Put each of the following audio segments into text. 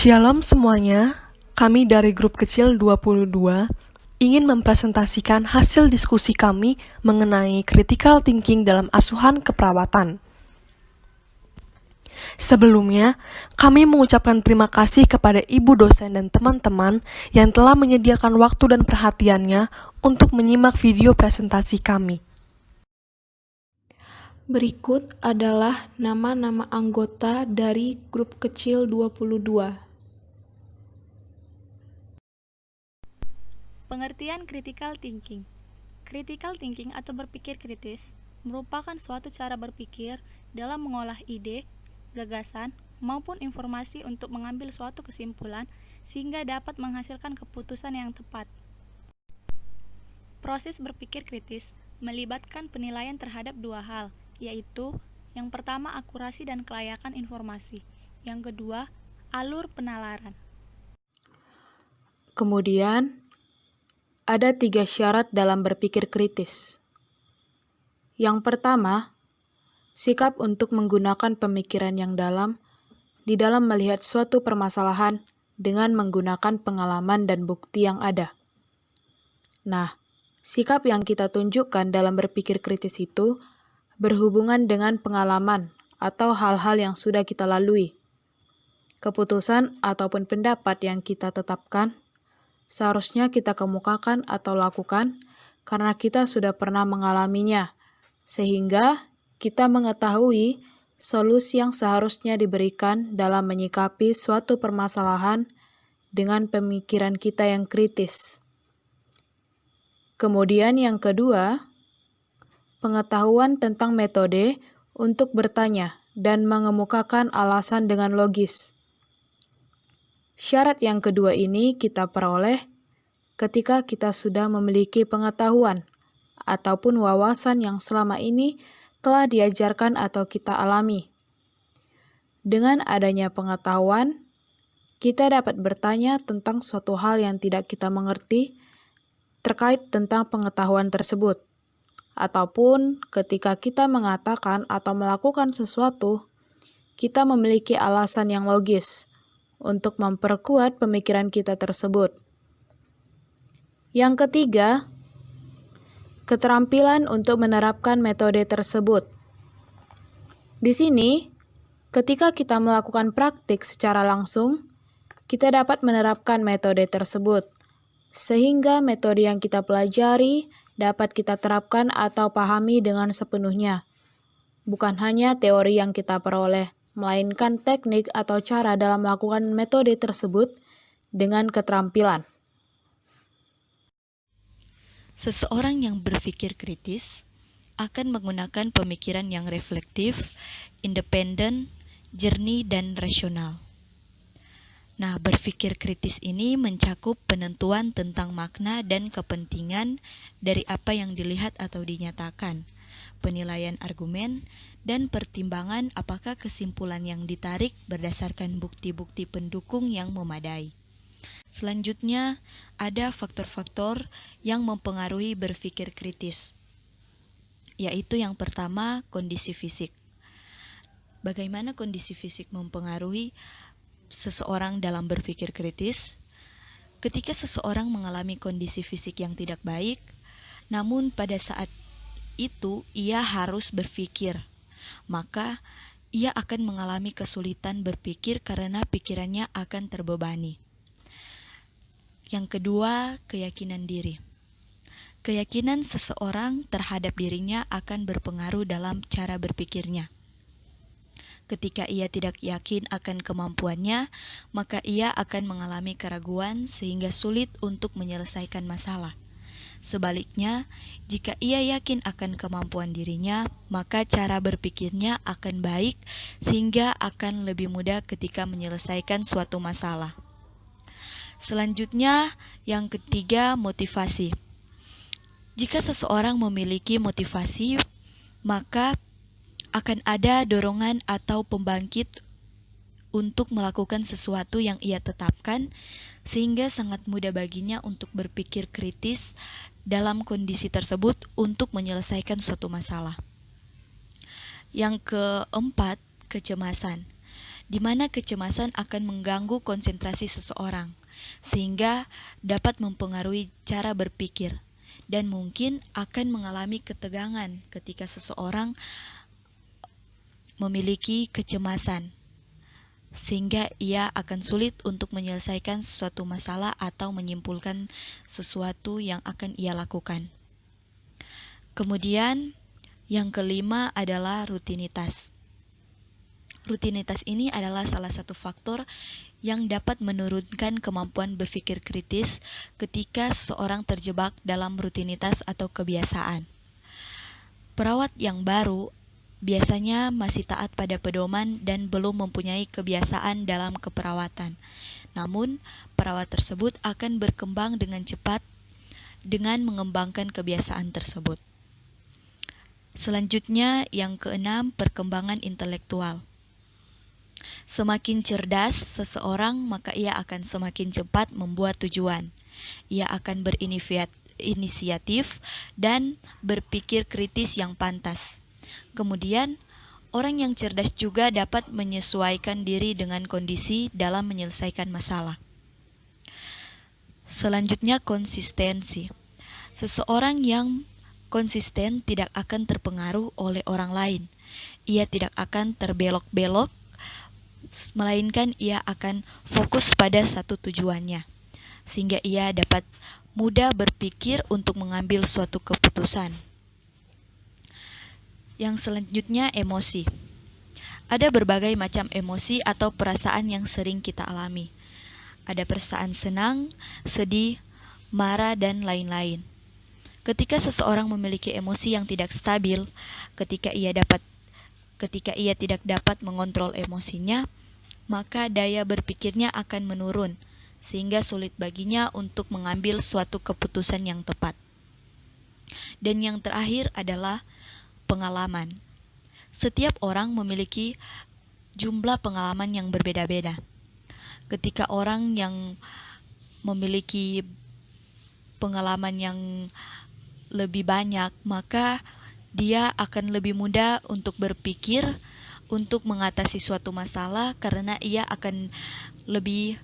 Shalom semuanya, kami dari grup kecil 22 ingin mempresentasikan hasil diskusi kami mengenai critical thinking dalam asuhan keperawatan. Sebelumnya, kami mengucapkan terima kasih kepada ibu dosen dan teman-teman yang telah menyediakan waktu dan perhatiannya untuk menyimak video presentasi kami. Berikut adalah nama-nama anggota dari grup kecil 22. Pengertian critical thinking. Critical thinking atau berpikir kritis merupakan suatu cara berpikir dalam mengolah ide, gagasan, maupun informasi untuk mengambil suatu kesimpulan sehingga dapat menghasilkan keputusan yang tepat. Proses berpikir kritis melibatkan penilaian terhadap dua hal, yaitu yang pertama akurasi dan kelayakan informasi, yang kedua alur penalaran. Kemudian, ada 3 syarat dalam berpikir kritis. Yang pertama, sikap untuk menggunakan pemikiran yang dalam di dalam melihat suatu permasalahan dengan menggunakan pengalaman dan bukti yang ada. Nah, sikap yang kita tunjukkan dalam berpikir kritis itu berhubungan dengan pengalaman atau hal-hal yang sudah kita lalui. Keputusan ataupun pendapat yang kita tetapkan seharusnya kita kemukakan atau lakukan karena kita sudah pernah mengalaminya, sehingga kita mengetahui solusi yang seharusnya diberikan dalam menyikapi suatu permasalahan dengan pemikiran kita yang kritis. Kemudian yang kedua, pengetahuan tentang metode untuk bertanya dan mengemukakan alasan dengan logis. Syarat yang kedua ini kita peroleh ketika kita sudah memiliki pengetahuan ataupun wawasan yang selama ini telah diajarkan atau kita alami. Dengan adanya pengetahuan, kita dapat bertanya tentang suatu hal yang tidak kita mengerti terkait tentang pengetahuan tersebut. Ataupun ketika kita mengatakan atau melakukan sesuatu, kita memiliki alasan yang logis untuk memperkuat pemikiran kita tersebut. Yang ketiga, keterampilan untuk menerapkan metode tersebut. Di sini, ketika kita melakukan praktik secara langsung, kita dapat menerapkan metode tersebut, sehingga metode yang kita pelajari dapat kita terapkan atau pahami dengan sepenuhnya. Bukan hanya teori yang kita peroleh, melainkan teknik atau cara dalam melakukan metode tersebut dengan keterampilan. Seseorang yang berpikir kritis akan menggunakan pemikiran yang reflektif, independen, jernih, dan rasional. Nah, berpikir kritis ini mencakup penentuan tentang makna dan kepentingan dari apa yang dilihat atau dinyatakan, penilaian argumen, dan pertimbangan apakah kesimpulan yang ditarik berdasarkan bukti-bukti pendukung yang memadai. Selanjutnya, ada faktor-faktor yang mempengaruhi berpikir kritis, yaitu yang pertama, kondisi fisik. Bagaimana kondisi fisik mempengaruhi seseorang dalam berpikir kritis? Ketika seseorang mengalami kondisi fisik yang tidak baik, namun pada saat itu ia harus berpikir, maka ia akan mengalami kesulitan berpikir karena pikirannya akan terbebani. Yang kedua, keyakinan diri. Keyakinan seseorang terhadap dirinya akan berpengaruh dalam cara berpikirnya. Ketika ia tidak yakin akan kemampuannya, maka ia akan mengalami keraguan sehingga sulit untuk menyelesaikan masalah. Sebaliknya, jika ia yakin akan kemampuan dirinya, maka cara berpikirnya akan baik sehingga akan lebih mudah ketika menyelesaikan suatu masalah. Selanjutnya, yang ketiga, motivasi. Jika seseorang memiliki motivasi, maka akan ada dorongan atau pembangkit untuk melakukan sesuatu yang ia tetapkan, sehingga sangat mudah baginya untuk berpikir kritis dalam kondisi tersebut untuk menyelesaikan suatu masalah. Yang keempat, kecemasan. di mana kecemasan akan mengganggu konsentrasi seseorang, sehingga dapat mempengaruhi cara berpikir, dan mungkin akan mengalami ketegangan ketika seseorang memiliki kecemasan, sehingga ia akan sulit untuk menyelesaikan suatu masalah atau menyimpulkan sesuatu yang akan ia lakukan. Kemudian, yang kelima adalah rutinitas. Rutinitas ini adalah salah satu faktor yang dapat menurunkan kemampuan berpikir kritis ketika seseorang terjebak dalam rutinitas atau kebiasaan. Perawat yang baru biasanya masih taat pada pedoman dan belum mempunyai kebiasaan dalam keperawatan. Namun, perawat tersebut akan berkembang dengan cepat dengan mengembangkan kebiasaan tersebut. Selanjutnya, yang keenam, perkembangan intelektual. Semakin cerdas seseorang, maka ia akan semakin cepat membuat tujuan. Ia akan berinisiatif dan berpikir kritis yang pantas. Kemudian, orang yang cerdas juga dapat menyesuaikan diri dengan kondisi dalam menyelesaikan masalah. Selanjutnya, konsistensi. Seseorang yang konsisten tidak akan terpengaruh oleh orang lain. Ia tidak akan terbelok-belok, melainkan ia akan fokus pada satu tujuannya, sehingga ia dapat mudah berpikir untuk mengambil suatu keputusan. Yang selanjutnya, emosi. Ada berbagai macam emosi atau perasaan yang sering kita alami. Ada perasaan senang, sedih, marah, dan lain-lain. Ketika seseorang memiliki emosi yang tidak stabil, ketika ia tidak dapat mengontrol emosinya, maka daya berpikirnya akan menurun, sehingga sulit baginya untuk mengambil suatu keputusan yang tepat. Dan yang terakhir adalah pengalaman. Setiap orang memiliki jumlah pengalaman yang berbeda-beda. Ketika orang yang memiliki pengalaman yang lebih banyak, maka dia akan lebih mudah untuk berpikir untuk mengatasi suatu masalah karena ia akan lebih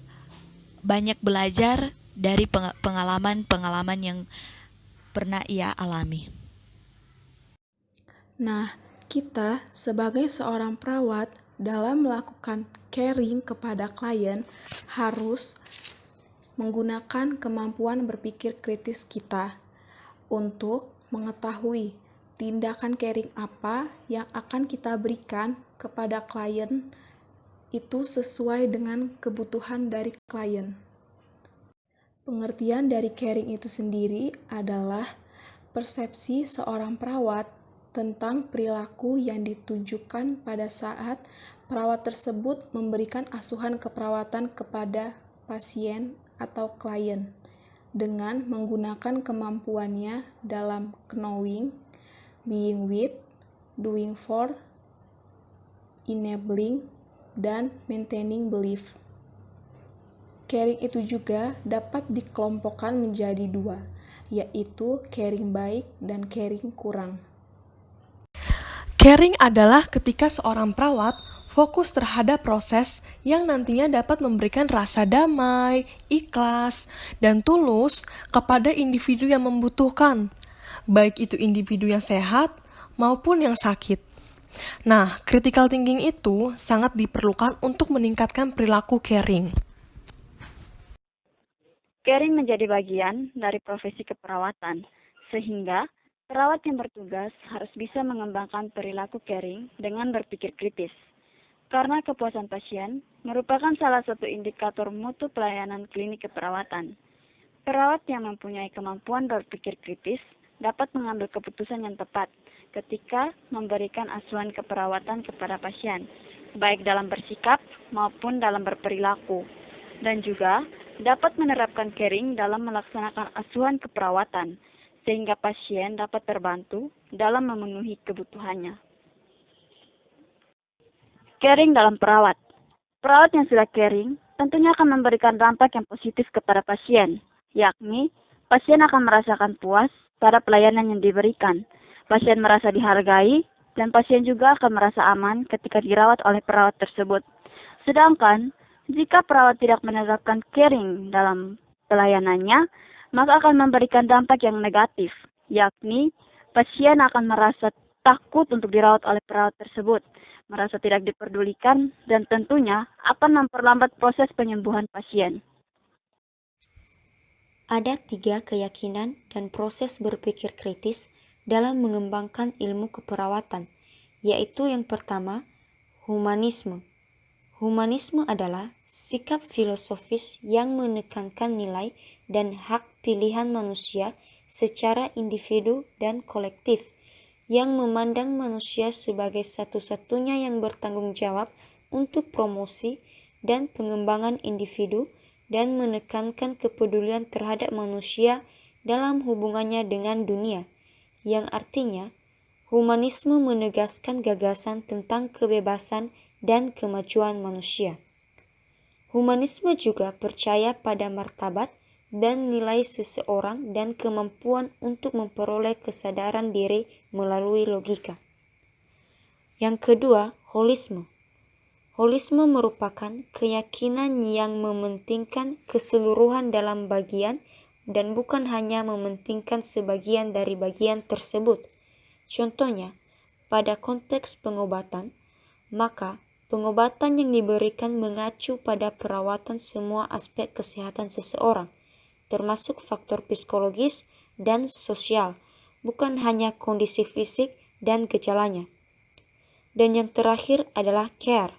banyak belajar dari pengalaman-pengalaman yang pernah ia alami. Nah, kita sebagai seorang perawat dalam melakukan caring kepada klien harus menggunakan kemampuan berpikir kritis kita untuk mengetahui tindakan caring apa yang akan kita berikan kepada klien itu sesuai dengan kebutuhan dari klien. Pengertian dari caring itu sendiri adalah persepsi seorang perawat tentang perilaku yang ditunjukkan pada saat perawat tersebut memberikan asuhan keperawatan kepada pasien atau klien dengan menggunakan kemampuannya dalam knowing, being with, doing for, enabling, dan maintaining belief. Caring itu juga dapat dikelompokkan menjadi dua, yaitu caring baik dan caring kurang. Caring adalah ketika seorang perawat fokus terhadap proses yang nantinya dapat memberikan rasa damai, ikhlas, dan tulus kepada individu yang membutuhkan, baik itu individu yang sehat maupun yang sakit. Nah, critical thinking itu sangat diperlukan untuk meningkatkan perilaku caring. Caring menjadi bagian dari profesi keperawatan, sehingga perawat yang bertugas harus bisa mengembangkan perilaku caring dengan berpikir kritis. Karena kepuasan pasien merupakan salah satu indikator mutu pelayanan klinik keperawatan. Perawat yang mempunyai kemampuan berpikir kritis dapat mengambil keputusan yang tepat ketika memberikan asuhan keperawatan kepada pasien, baik dalam bersikap maupun dalam berperilaku, dan juga dapat menerapkan caring dalam melaksanakan asuhan keperawatan, sehingga pasien dapat terbantu dalam memenuhi kebutuhannya. Caring dalam perawat. Perawat yang sudah caring tentunya akan memberikan dampak yang positif kepada pasien, yakni pasien akan merasakan puas pada pelayanan yang diberikan. Pasien merasa dihargai, dan pasien juga akan merasa aman ketika dirawat oleh perawat tersebut. Sedangkan, jika perawat tidak menegakkan caring dalam pelayanannya, maka akan memberikan dampak yang negatif, yakni pasien akan merasa takut untuk dirawat oleh perawat tersebut, merasa tidak diperdulikan, dan tentunya akan memperlambat proses penyembuhan pasien. Ada 3 keyakinan dan proses berpikir kritis dalam mengembangkan ilmu keperawatan, yaitu yang pertama, humanisme. Humanisme adalah sikap filosofis yang menekankan nilai dan hak pilihan manusia secara individu dan kolektif, yang memandang manusia sebagai satu-satunya yang bertanggung jawab untuk promosi dan pengembangan individu dan menekankan kepedulian terhadap manusia dalam hubungannya dengan dunia, yang artinya humanisme menegaskan gagasan tentang kebebasan dan kemajuan manusia. Humanisme juga percaya pada martabat dan nilai seseorang dan kemampuan untuk memperoleh kesadaran diri melalui logika. Yang kedua, holisme. Holisme merupakan keyakinan yang mementingkan keseluruhan dalam bagian dan bukan hanya mementingkan sebagian dari bagian tersebut. Contohnya, pada konteks pengobatan, maka pengobatan yang diberikan mengacu pada perawatan semua aspek kesehatan seseorang, termasuk faktor psikologis dan sosial, bukan hanya kondisi fisik dan gejalanya. Dan yang terakhir adalah care.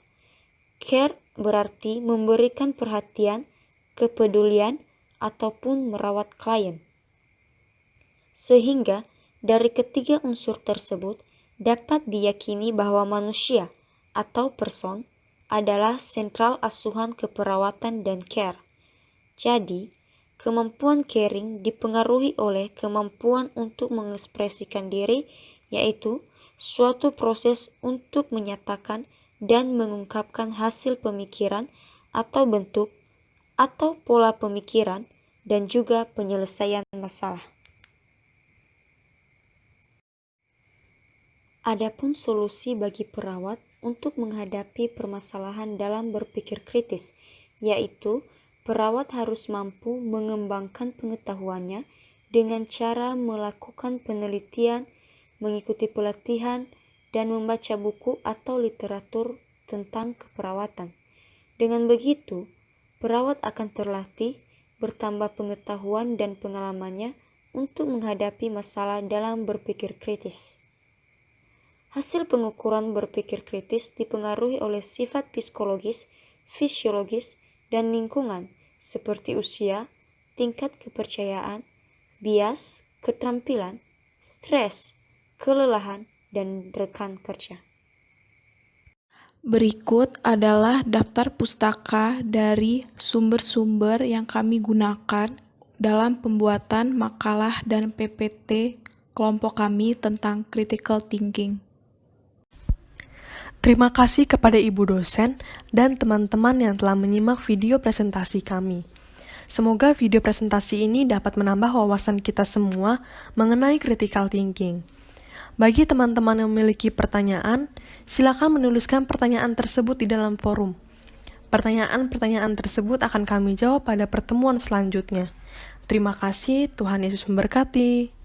Care berarti memberikan perhatian, kepedulian, ataupun merawat klien. Sehingga dari ketiga unsur tersebut dapat diyakini bahwa manusia atau person adalah sentral asuhan keperawatan dan care. Jadi, kemampuan caring dipengaruhi oleh kemampuan untuk mengekspresikan diri, yaitu suatu proses untuk menyatakan dan mengungkapkan hasil pemikiran atau bentuk atau pola pemikiran dan juga penyelesaian masalah. Adapun solusi bagi perawat untuk menghadapi permasalahan dalam berpikir kritis, yaitu perawat harus mampu mengembangkan pengetahuannya dengan cara melakukan penelitian, mengikuti pelatihan, dan membaca buku atau literatur tentang keperawatan. Dengan begitu, perawat akan terlatih, bertambah pengetahuan dan pengalamannya untuk menghadapi masalah dalam berpikir kritis. Hasil pengukuran berpikir kritis dipengaruhi oleh sifat psikologis, fisiologis, dan lingkungan seperti usia, tingkat kepercayaan, bias, keterampilan, stres, kelelahan, dan rekan kerja. Berikut adalah daftar pustaka dari sumber-sumber yang kami gunakan dalam pembuatan makalah dan PPT kelompok kami tentang critical thinking. Terima kasih kepada Ibu dosen dan teman-teman yang telah menyimak video presentasi kami. Semoga video presentasi ini dapat menambah wawasan kita semua mengenai critical thinking. Bagi teman-teman yang memiliki pertanyaan, silakan menuliskan pertanyaan tersebut di dalam forum. Pertanyaan-pertanyaan tersebut akan kami jawab pada pertemuan selanjutnya. Terima kasih, Tuhan Yesus memberkati.